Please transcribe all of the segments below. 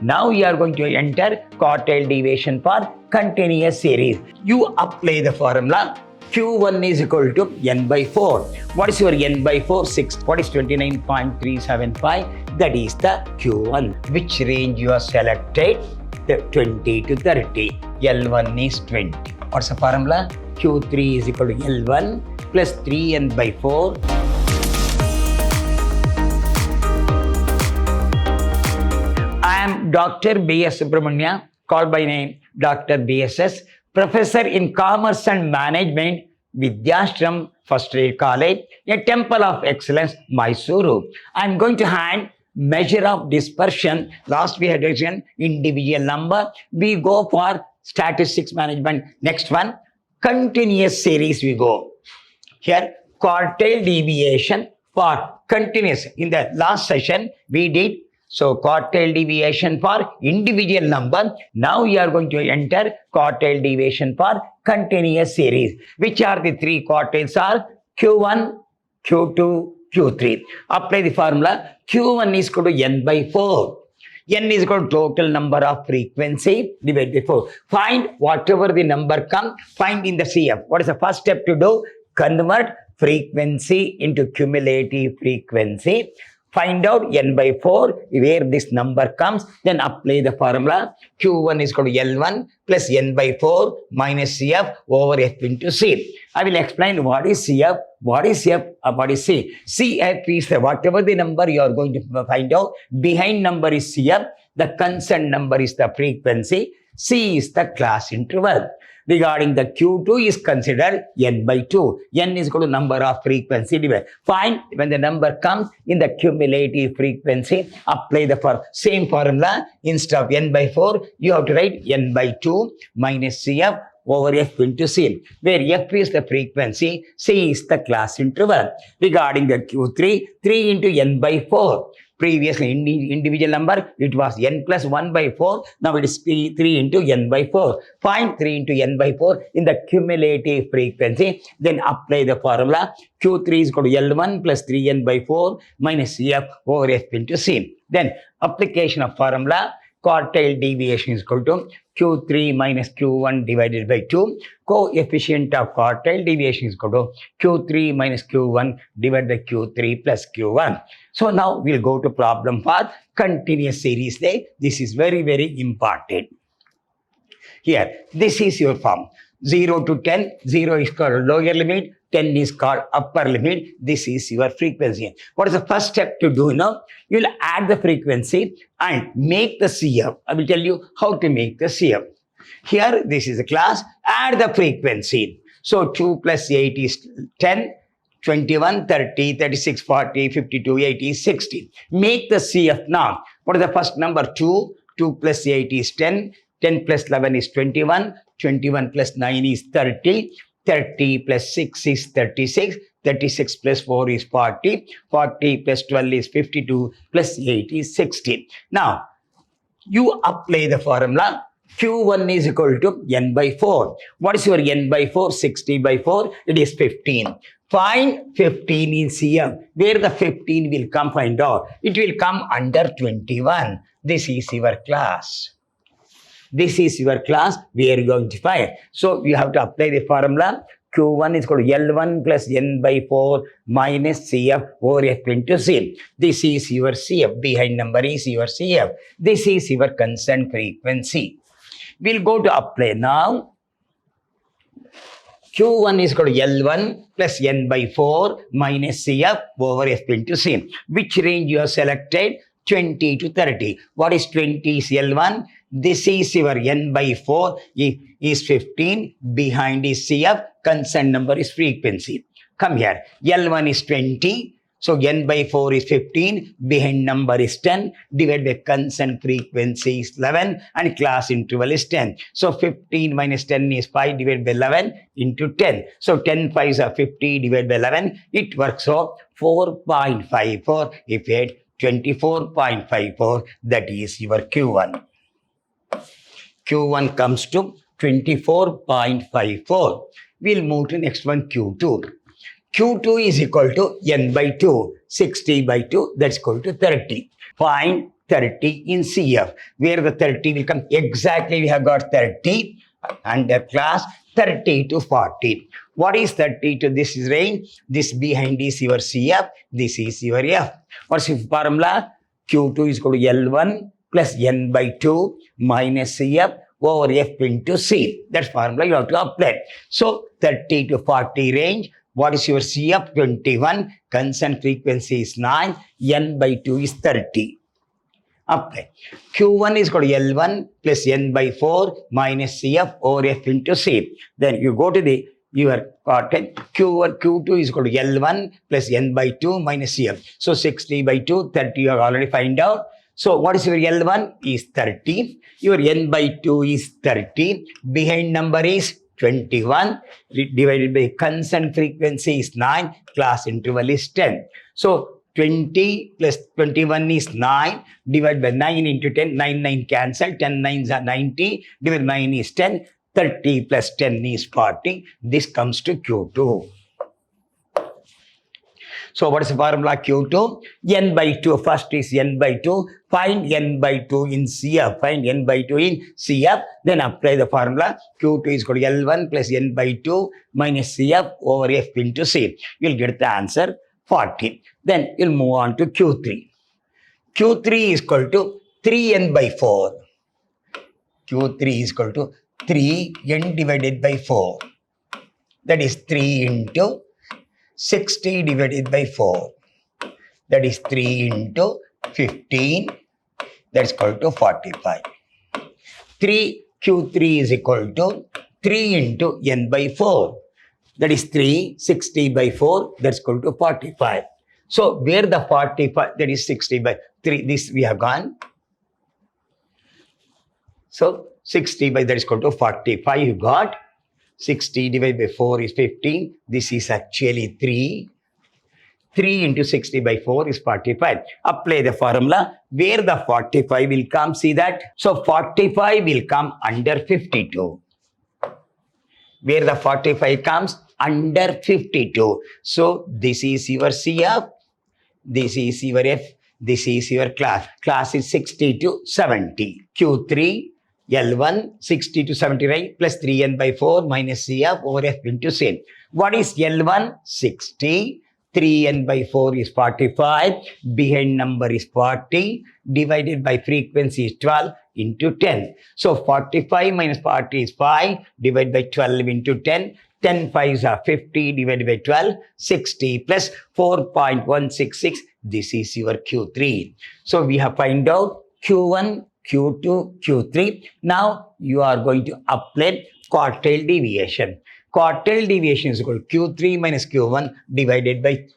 Now you are going to enter quartile deviation for continuous series. You apply the formula. Q1 is equal to n by 4. What is your n by 4? 6. What is 29.375? That is the Q1. Which range you have selected? The 20 to 30. L1 is 20. What's the formula? Q3 is equal to L1 plus 3n by 4. I am Dr. B.S. Subramania, called by name Dr. BSS, Professor in Commerce and Management, Vidyashram First Year College, a Temple of Excellence, Mysuru. I am going to hand measure of dispersion. Last we had mentioned individual number. We go for statistics management. Next one, continuous series we go. Here, quartile deviation for continuous. In the last session, we did quartile deviation for individual number. Now you are going to enter quartile deviation for continuous series. Which are the three quartiles are Q1, Q2, Q3. Apply the formula. Q1 is equal to n by 4. N is equal to total number of frequency divided by 4. Find whatever the number comes, find in the CF. What is the first step to do? Convert frequency into cumulative frequency. Find out n by 4 where this number comes, then apply the formula. Q1 is equal to L1 plus n by 4 minus CF over F into C. I will explain what is CF, what is F, what is C. CF is whatever the number you are going to find out. Behind number is CF, the concerned number is the frequency, C is the class interval. Regarding the Q2 is considered n by 2. N is equal to number of frequency divided. Find when the number comes in the cumulative frequency, apply the same formula. Instead of n by 4, you have to write n by 2 minus CF over F into C, where F is the frequency, C is the class interval. Regarding the Q3, 3 into n by 4. Previously, individual number, it was n plus 1 by 4. Now it is 3 into n by 4. Find 3 into n by 4 in the cumulative frequency. Then apply the formula. Q3 is equal to L1 plus 3n by 4 minus CF over F into C. Then application of formula. Quartile deviation is equal to Q3 minus Q1 divided by 2. Coefficient of quartile deviation is equal to Q3 minus Q1 divided by Q3 plus Q1. So now we'll go to problem for continuous series. This is very, very important. Here, this is your form. 0 to 10, 0 is called lower limit, 10 is called upper limit. This is your frequency. What is the first step to do now? You will add the frequency and make the CF. I will tell you how to make the CF. Here, this is a class. Add the frequency. So 2 plus 8 is 10, 21, 30, 36, 40, 52, 80, 60. Make the CF now. What is the first number? 2. 2 plus 8 is 10. 10 plus 11 is 21. 21 plus 9 is 30. 30 plus 6 is 36. 36 plus 4 is 40. 40 plus 12 is 52. Plus 8 is 60. Now, you apply the formula. Q1 is equal to n by 4. What is your n by 4? 60 by 4. It is 15. Find 15 in CF. Where the 15 will come, find out. It will come under 21. This is your class. This is your class. We are going to find. So you have to apply the formula. Q1 is equal to L1 plus n by 4 minus CF over F into C. This is your CF. Behind number is your CF. This is your concerned frequency. We'll go to apply now. Q1 is equal to L1 plus n by 4 minus CF over F into C. Which range you have selected? 20 to 30. What is 20 is L1? This is your n by 4 is 15. Behind is CF. Concerned number is frequency. Come here. L1 is 20. So n by 4 is 15. Behind number is 10. Divided by concerned frequency is 11. And class interval is 10. So 15 minus 10 is 5 divided by 11 into 10. So 10 5s are 50 divided by 11. It works out 4.54. If you had 24.54, that is your Q1. Q1 comes to 24.54. We'll move to next one, Q2. Q2 is equal to n by 2. 60 by 2, that's equal to 30. Find 30 in CF, where the 30 will come. Exactly, we have got 30 under class 30 to 40. What is 30 to this is range? This behind is your CF, this is your F. What's the formula? Q2 is equal to L1 plus N by 2 minus CF over F into C. That formula you have to apply. So 30 to 40 range. What is your CF? 21. Constant frequency is 9. N by 2 is 30. Apply. Q1 is called L1 plus N by 4 minus CF over F into C. Then you go to the your content. Q1, Q2 is called L1 plus N by 2 minus CF. So 60 by 2, 30 you have already find out. So what is your L1? Is 30. Your N by 2 is 30. Behind number is 21 divided by constant frequency is 9. Class interval is 10. So 20 plus 21 is 9. Divided by 9 into 10. 9 cancel. 10 9s are 90. Divided by 9 is 10. 30 plus 10 is 40. This comes to Q2. So what is the formula Q2? N by 2. First is N by 2. Find N by 2 in CF. Find N by 2 in CF. Then apply the formula. Q2 is equal to L1 plus N by 2 minus CF over F into C. You'll get the answer 40. Then you'll move on to Q3. Q3 is equal to 3N by 4. Q3 is equal to 3N divided by 4. That is 3 into 60 divided by 4. That is 3 into 15. That is equal to 45. Q3 is equal to 3 into N by 4. That is 3, 60 by 4. That's equal to 45. So where the 45, that is 60 by 3, this we have gone. So 60 by that is equal to 45 you got. 60 divided by 4 is 15. This is actually 3. 3 into 60 by 4 is 45. Apply the formula. Where the 45 will come, see that? So 45 will come under 52. Where the 45 comes under 52. So this is your CF. This is your F. This is your class. Class is 60 to 70. Q3. L1 60 to 70, right? Plus 3N by 4 minus CF over F into C. What is L1? 60. 3N by 4 is 45. Behind number is 40. Divided by frequency is 12 into 10. So 45 minus 40 is 5. Divided by 12 into 10. 10 5s are 50 divided by 12. 60 plus 4.166. This is your Q3. So we have find out Q1, Q2, Q3. Now you are going to apply quartile deviation. Quartile deviation is equal to Q3 minus Q1 divided by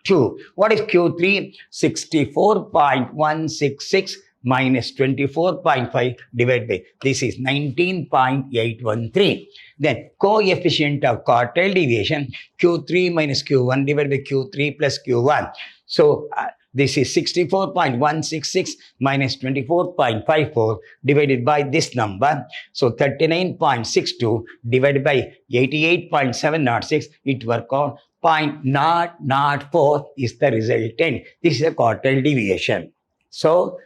2. What is Q3? 64.166 minus 24.5 divided by, this is 19.813. Then coefficient of quartile deviation, Q3 minus Q1 divided by Q3 plus Q1. So this is 64.166 minus 24.54 divided by this number. So 39.62 divided by 88.706. It works out 0.004 is the resultant. This is a quartile deviation. So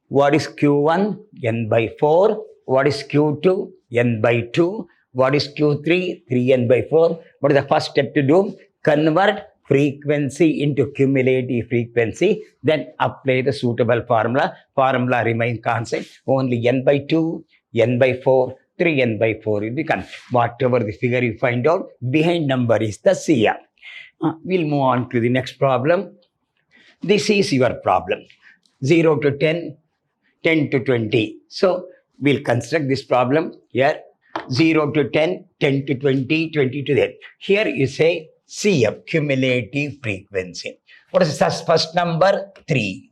what is Q1? N by 4. What is Q2? N by 2. What is Q3? 3N by 4. What is the first step to do? Convert frequency into cumulative frequency, then apply the suitable formula. Formula remains constant. Only N by 2, N by 4, 3N by 4 will become. Whatever the figure you find out, behind number is the CR. We'll move on to the next problem. This is your problem. 0 to 10, 10 to 20. So we'll construct this problem here. 0 to 10, 10 to 20, 20 to 10. Here you say CF, cumulative frequency. What is the first number? 3.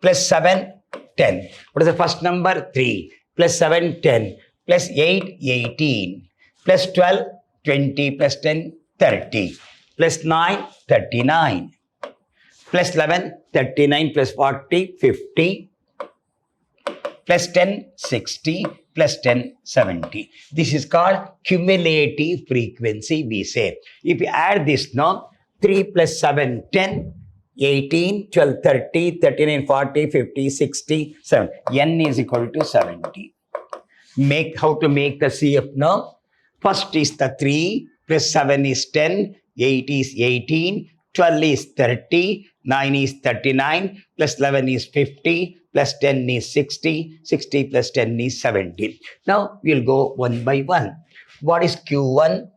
Plus 7, 10. What is the first number? 3. Plus 7, 10. Plus 8, 18. Plus 12, 20. Plus 10, 30. Plus 9, 39. Plus 11, 39. Plus 40, 50. Plus 10, 60. Plus 10, 70. This is called cumulative frequency, we say. If you add this now, 3 plus 7, 10, 18, 12, 30, 39, 40, 50, 60, 7. N is equal to 70. How to make the CF now? First is the 3 plus 7 is 10, 8 is 18, 12 is 30, 9 is 39, plus 11 is 50, plus 10 is 60, 60 plus 10 is 70. Now we'll go one by one. What is Q1?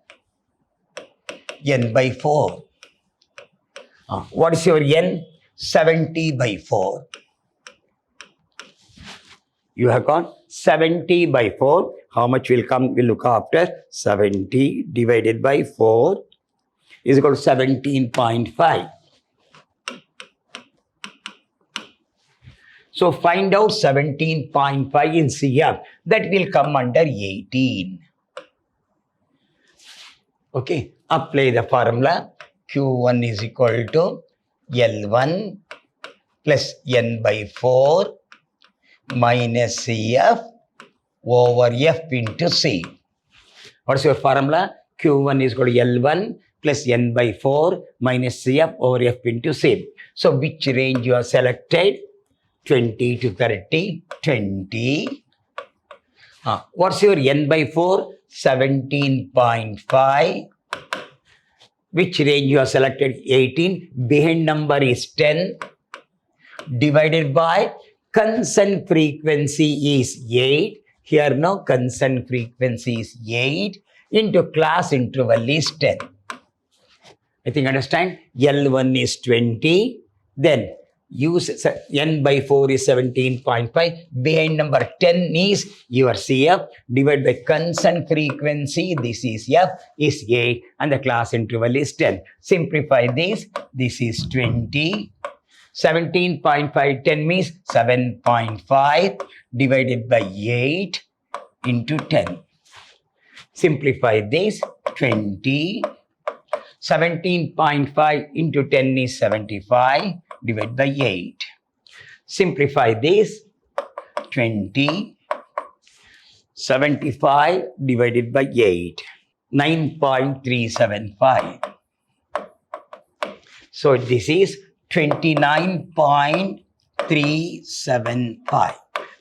N by 4. What is your N? 70 by 4. You have got 70 by 4. How much will come? We'll look after. 70 divided by 4 is equal to 17.5. So find out 17.5 in CF. That will come under 18. Okay. Apply the formula. Q1 is equal to L1 plus N by 4 minus CF over F into C. What's your formula? Q1 is equal to L1 plus N by 4 minus CF over F into C. So which range you have selected? 20 to 30, 20. What's your N by 4? 17.5. Which range you have selected? 18. Behind number is 10 divided by constant frequency is 8. Here now constant frequency is 8 into class interval is 10. I think understand? L1 is 20. Then use N by 4 is 17.5. Behind number 10 is your CF divided by constant frequency. This is F is 8 and the class interval is 10. Simplify this. This is 20. 17.5, 10 means 7.5 divided by 8 into 10. Simplify this. 20. 17.5 into 10 is 75 divided by 8. Simplify this. 20. 75 divided by 8. 9.375. So this is 29.375.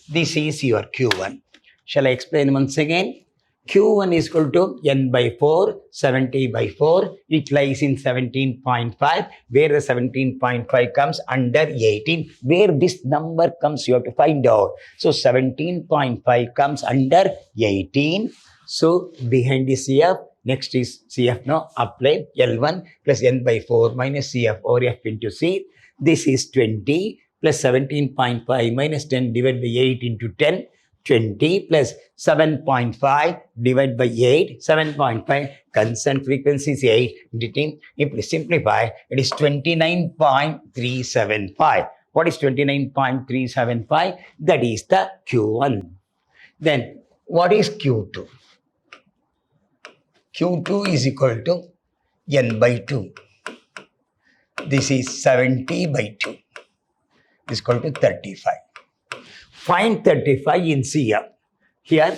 This is your Q1. Shall I explain once again? Q1 is equal to N by 4, 70 by 4. It lies in 17.5, where the 17.5 comes under 18. Where this number comes, you have to find out. So 17.5 comes under 18. So behind is CF. Next is CF now. Apply L1 plus N by 4 minus CF over F into C. This is 20 plus 17.5 minus 10 divided by 8 into 10. 20 plus 7.5 divided by 8. 7.5 constant frequency is 8. If we simplify, it is 29.375. What is 29.375? That is the Q1. Then what is Q2? Q2 is equal to N by 2. This is 70 by 2. Is equal to 35. Find 35 in CF. Here,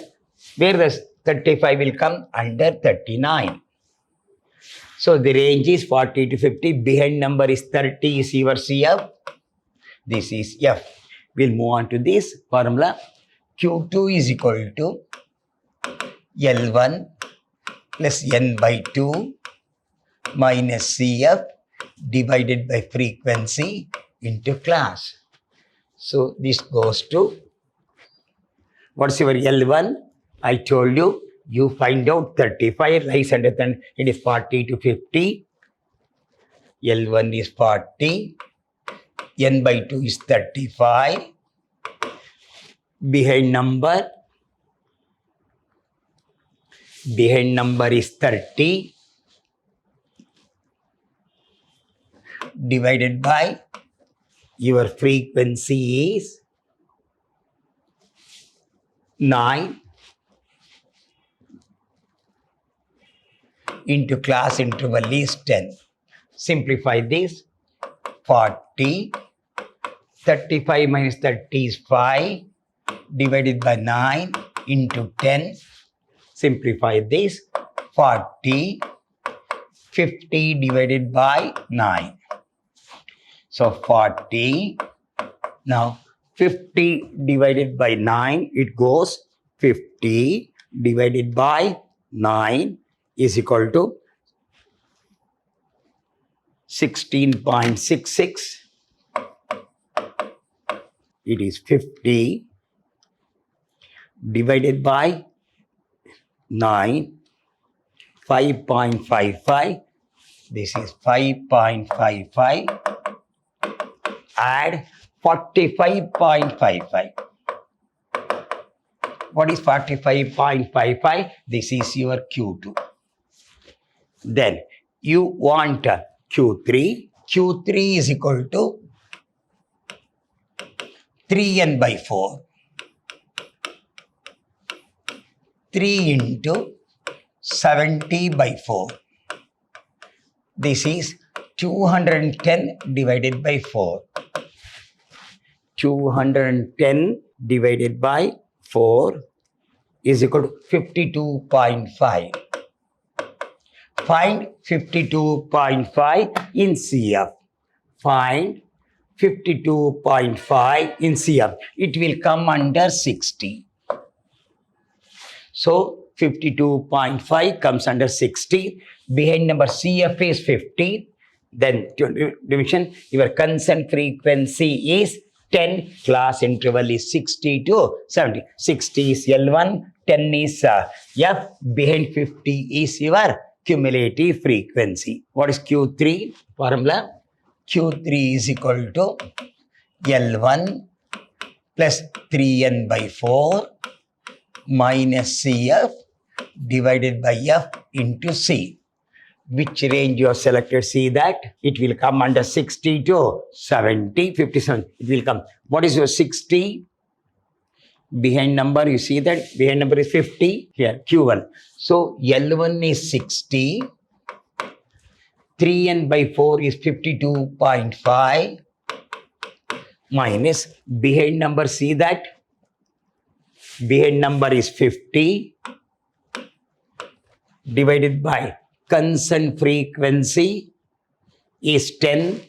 where the 35 will come? Under 39. So the range is 40 to 50. Behind number is 30 is your CF. This is F. We'll move on to this formula. Q2 is equal to L1 plus N by 2 minus CF divided by frequency into class. So this goes to, what's your L1? I told you, you find out 35 lies under then it is 40 to 50. L1 is 40. N by 2 is 35. Behind number is 30 divided by your frequency is 9 into class interval is 10. Simplify this. 40. 35 minus 30 is 5 divided by 9 into 10. Simplify this. 40. 50 divided by 9. So 40. Now 50 divided by 9, it goes 50 divided by 9 is equal to 16.66. It is 50 divided by 9, 5.55. This is 5.55. Add 45.55. What is 45.55? This is your Q2. Then you want Q3. Q3 is equal to 3n by 4. 3 into 70 by 4. This is 210 divided by 4. 210 divided by 4 is equal to 52.5. Find 52.5 in CF. Find 52.5 in CF. It will come under 60. So 52.5 comes under 60. Behind number CF is 50. Then division, your constant frequency is 10. Class interval is 60 to 70. 60 is L1, 10 is F. Behind 50 is your cumulative frequency. What is Q3 formula? Q3 is equal to L1 plus 3n by 4 minus CF divided by F into C. Which range you have selected? See that it will come under 60 to 70, 57. It will come. What is your 60? Behind number, you see that behind number is 50. Here, Q1. So L1 is 60. 3n by 4 is 52.5 minus behind number, see that behind number is 50 divided by constant frequency is 10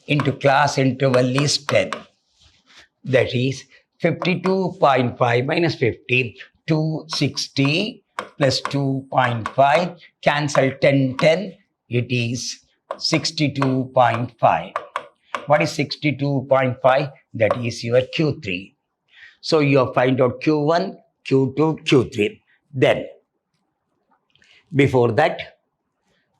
into class interval is 10. That is 52.5 minus 50, 260 plus 2.5, cancel 10, 10, it is 62.5. What is 62.5? That is your Q3. So you have find out Q1, Q2, Q3. Then, before that,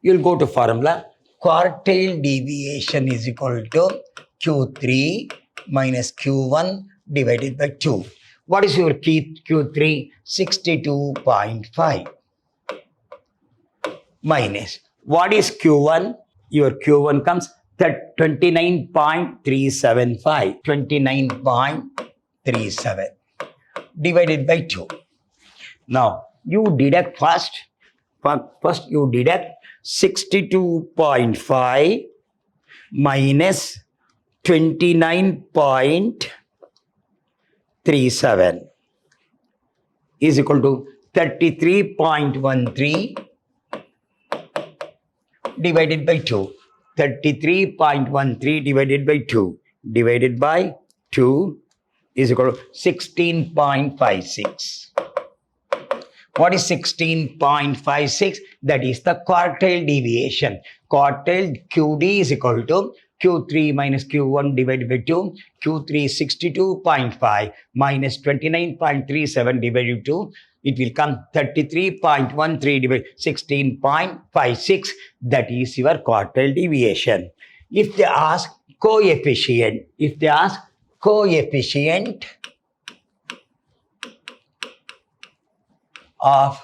you'll go to formula. Quartile deviation is equal to Q3 minus Q1 divided by 2. What is your Q3? 62.5 minus. What is Q1? Your Q1 comes 29.375. 29.37 divided by 2. Now, you deduct first. First, you deduct 62.5 minus 29.37 is equal to 33.13 divided by 2. 33.13 divided by 2 divided by 2 is equal to 16.56. What is 16.56? That is the quartile deviation. Quartile QD is equal to Q3 minus Q1 divided by 2. Q3 is 62.5 minus 29.37 divided by 2. It will come 33.13 divided by 16.56. That is your quartile deviation. If they ask coefficient, of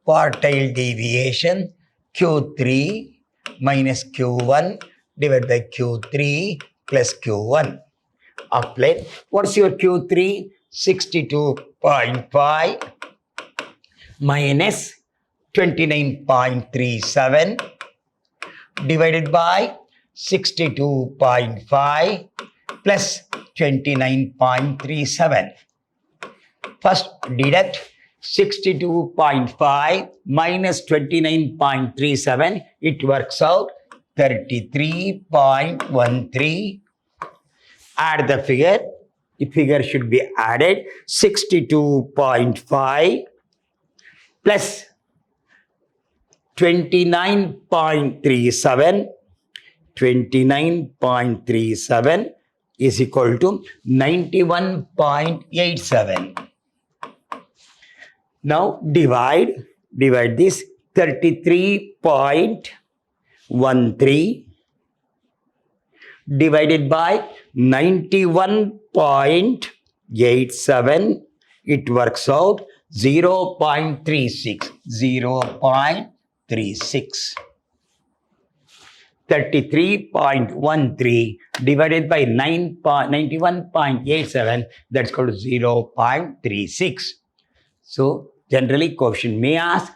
quartile deviation, Q3 minus Q1 divided by Q3 plus Q1. Apply. What's your Q3? 62.5 minus 29.37 divided by 62.5 plus 29.37. First deduct 62.5 minus 29.37, it works out 33.13. Add the figure. The figure should be added. 62.5 plus 29.37. 29.37 is equal to 91.87. Now divide this 33.13 divided by 91.87, it works out 0.36. 0.36. 33.13 divided by 91.87, that's called 0.36. So generally question may ask,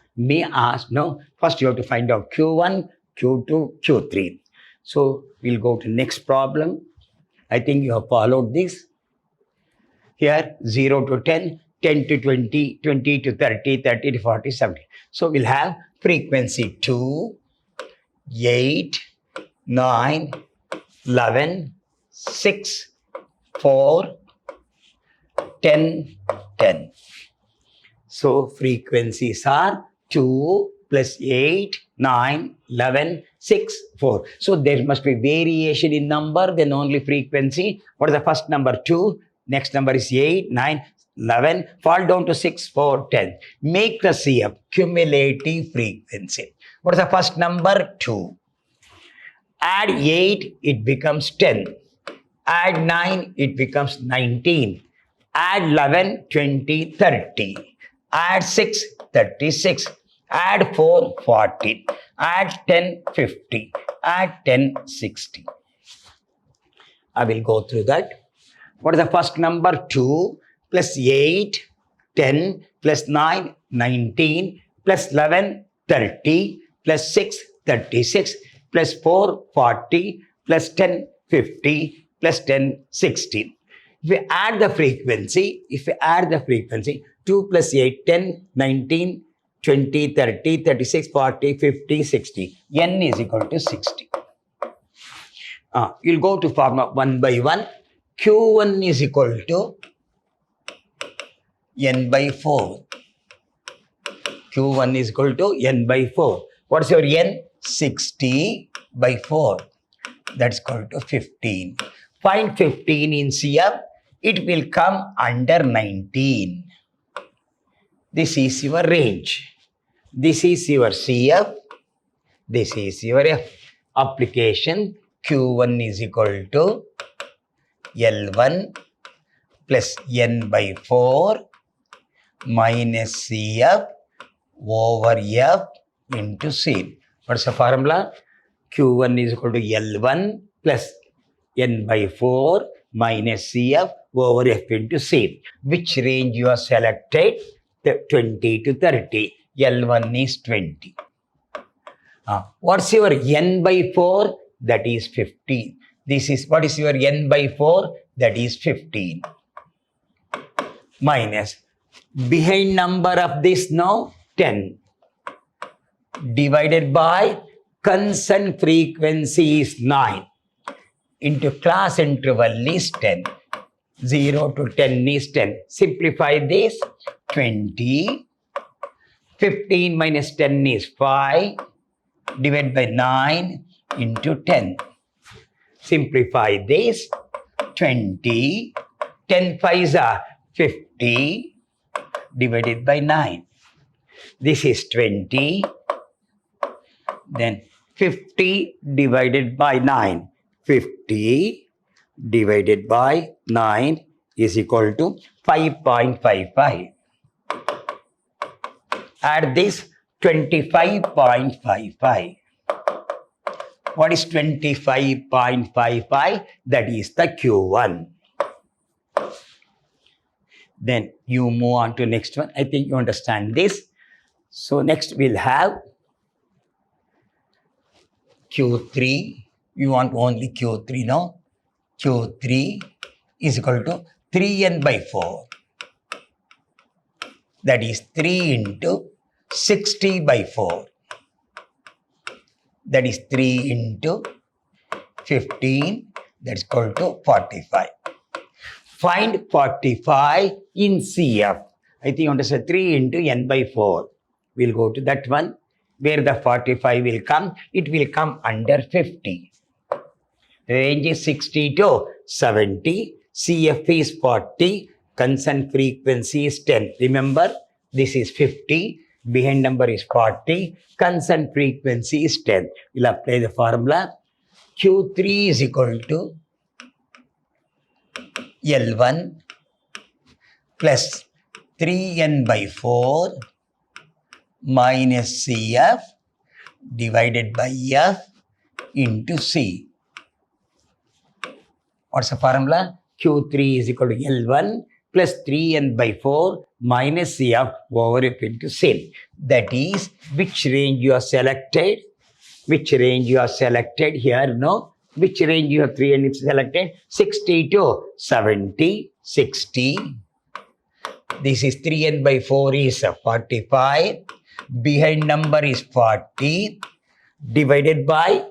no. First you have to find out Q1, Q2, Q3. So we'll go to next problem. I think you have followed this. Here 0 to 10, 10 to 20, 20 to 30, 30 to 40, 70. So we'll have frequency 2, 8, 9, 11, 6, 4, 10, 10. So frequencies are 2 plus 8, 9, 11, 6, 4. So there must be variation in number, then only frequency. What is the first number? 2. Next number is 8, 9, 11. Fall down to 6, 4, 10. Make the CF, cumulative frequency. What is the first number? 2. Add 8, it becomes 10. Add 9, it becomes 19. Add 11, 20, 30. Add 6, 36. Add 4, 40. Add 10, 50. Add 10, 60. I will go through that. What is the first number? 2 plus 8, 10 plus 9, 19 plus 11, 30 plus 6, 36 plus 4, 40 plus 10, 50 plus 10, 60. If we add the frequency, 2 plus 8, 10, 19, 20, 30, 36, 40, 50, 60. N is equal to 60. You'll go to formula one by one. Q1 is equal to N by 4. Q1 is equal to N by 4. What's your N? 60 by 4. That's equal to 15. Find 15 in CF. It will come under 19. This is your range. This is your CF. This is your F. Application Q1 is equal to L1 plus N by 4 minus CF over F into C. What's the formula? Q1 is equal to L1 plus N by 4 minus CF over F into C. Which range you have selected? The 20 to 30. L1 is 20. What's your N by 4? That is 15. What is your N by 4? That is 15. Minus. Behind number of this now, 10. Divided by constant frequency is 9. Into class interval is 10. 0 to 10 is 10. Simplify this. 20. 15 minus 10 is 5. Divided by 9 into 10. Simplify this. 20. 10 5s are 50. Divided by 9. This is 20. Then 50 divided by 9. 50 divided by 9 is equal to 5.55. Add this 25.55. What is 25.55? That is the Q1. Then you move on to next one. I think you understand this. So next we'll have Q3. You want only Q3 now. Q3 is equal to 3n by 4. that is 3 into 60 by 4. That is 3 into 15, that's equal to 45. Find 45 in CF. I think you understand 3 into n by 4. We'll go to that one. Where the 45 will come, it will come under 50. Range is 60 to 70. CF is 40. Constant frequency is 10. Remember, this is 50. Behind number is 40. Constant frequency is 10. We'll apply the formula. Q3 is equal to L1 plus 3n by 4 minus CF divided by F into C. What's the formula? Q3 is equal to L1 plus 3n by 4 minus CF over F into C. That is, which range you are selected? Which range you are selected here? No. Which range you have 3n selected? 60 to 70. 60. This is 3n by 4 is 45. Behind number is 40. Divided by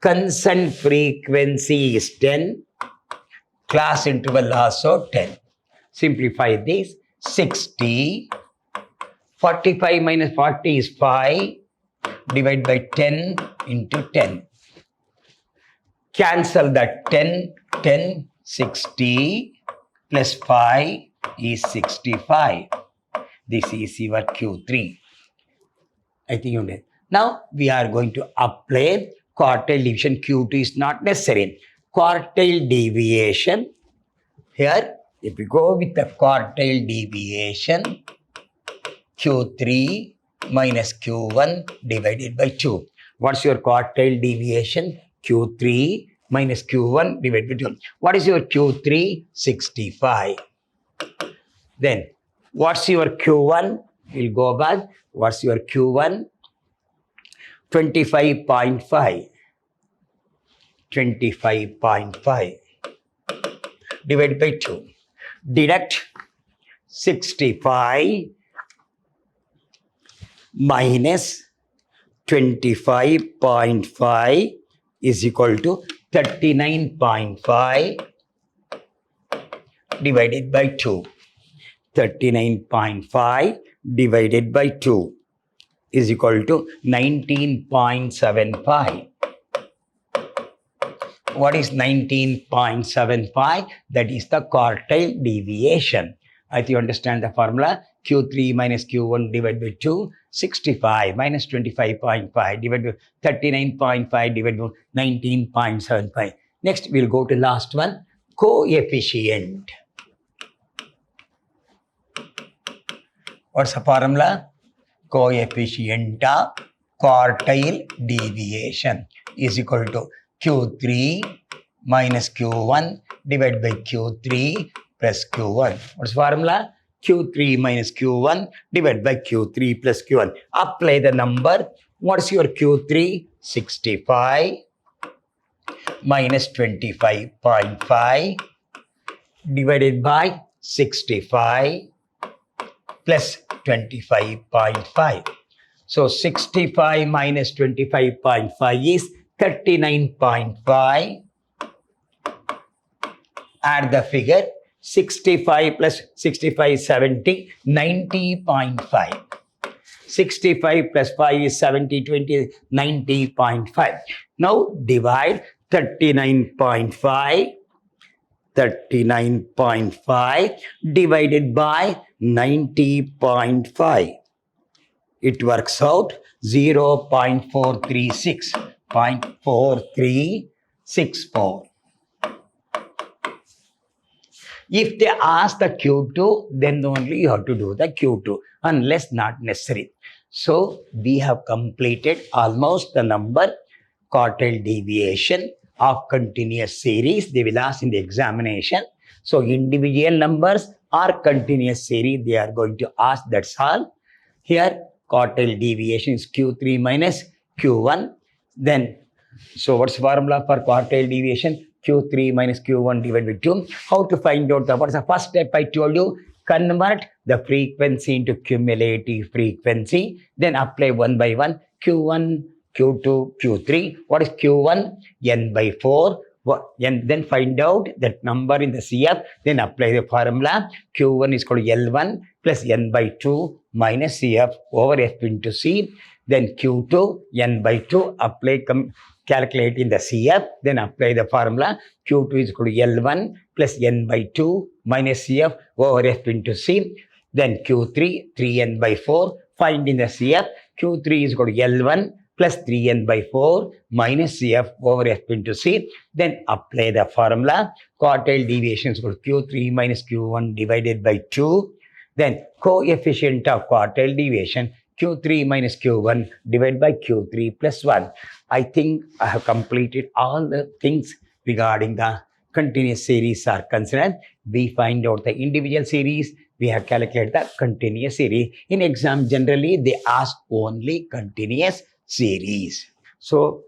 constant frequency is 10. Class interval also 10. Simplify this. 60. 45 minus 40 is 5. Divide by 10 into 10. Cancel that 10. 10, 60 plus 5 is 65. This is your Q3. I think you know. Now we are going to apply quartile division. Q2 is not necessary. Quartile deviation. Here, if we go with the quartile deviation, Q3 minus Q1 divided by 2. What's your quartile deviation? Q3 minus Q1 divided by 2. What is your Q3? 65. Then, what's your Q1? We'll go back. What's your Q1? 25.5. 25.5 divided by 2. Deduct 65 minus 25.5 is equal to 39.5 divided by 2. 39.5 divided by 2 is equal to 19.75. What is 19.75? That is the quartile deviation. I think you understand the formula. Q3 minus Q1 divided by 2, 65 minus 25.5 divided by 39.5 divided by 19.75. Next, we'll go to last one, coefficient. What's the formula? Coefficient of quartile deviation is equal to Q3 minus Q1 divided by Q3 plus Q1. What's the formula? Q3 minus Q1 divided by Q3 plus Q1. Apply the number. What's your Q3? 65 minus 25.5 divided by 65 plus 25.5. So 65 minus 25.5 is 39.5. Add the figure. 65 plus 65 is 70, 90.5. 65 plus 5 is 70, 20, 90.5. Now divide 39.5 divided by 90.5. It works out 0.436. 0.4364. If they ask the Q2, then only you have to do the Q2, unless not necessary. So we have completed almost the number quartile deviation of continuous series. They will ask in the examination. So individual numbers or continuous series they are going to ask. That's all. Here quartile deviation is Q3 minus Q1. Then, so what's the formula for quartile deviation? Q3 minus Q1 divided by 2. How to find out what's the first step I told you? convert the frequency into cumulative frequency, then apply one by one, Q1, Q2, Q3. What is Q1? N by 4. And then find out that number in the CF, then apply the formula. Q1 is called L1 plus N by 2 minus CF over F into C. Then Q2, N by 2, apply, calculate in the CF, then apply the formula. Q2 is equal to L1 plus N by 2 minus CF over F into C. Then Q3, 3N by 4, find in the CF. Q3 is equal to L1 plus 3N by 4 minus CF over F into C. Then apply the formula. Quartile deviation is equal to Q3 minus Q1 divided by 2. Then coefficient of quartile deviation, Q3 minus Q1 divided by Q3 plus 1. I think I have completed all the things regarding the continuous series are concerned. We find out the individual series. We have calculated the continuous series. In exam, generally, they ask only continuous series. So,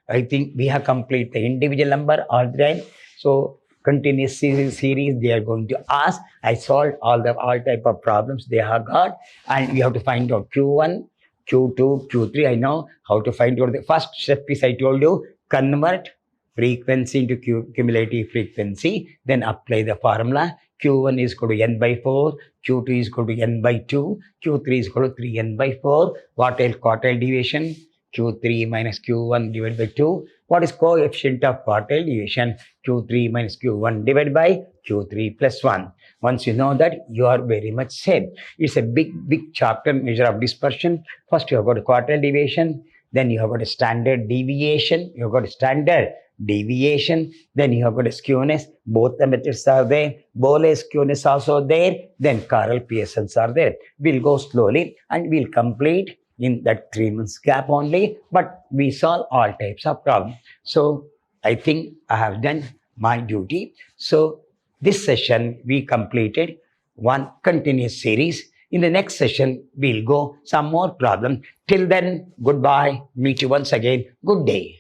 I think we have completed the individual number all the time. So, continuous series they are going to ask. I solved all type of problems they have got, and we have to find out Q1, Q2, Q3. I know how to find out. The first step is, I told you, convert frequency into cumulative frequency, then apply the formula. Q1 is equal to N by 4, Q2 is equal to N by 2, Q3 is equal to 3N by 4. What else? Quartile deviation, Q3 minus Q1 divided by 2. What is coefficient of quartile deviation? Q3 minus Q1 divided by Q3 plus 1. Once you know that, you are very much safe. It's a big chapter, measure of dispersion. First, you have got a quartile deviation. Then you have got a standard deviation. You have got a standard deviation. Then you have got a skewness. Both the methods are there. Borel skewness also there. Then Carl Pearson's are there. We'll go slowly and we'll complete in that 3 months gap only, but we solve all types of problems. So I think I have done my duty. So this session we completed one continuous series. In the next session, we'll go some more problems. Till then, goodbye. Meet you once again. Good day.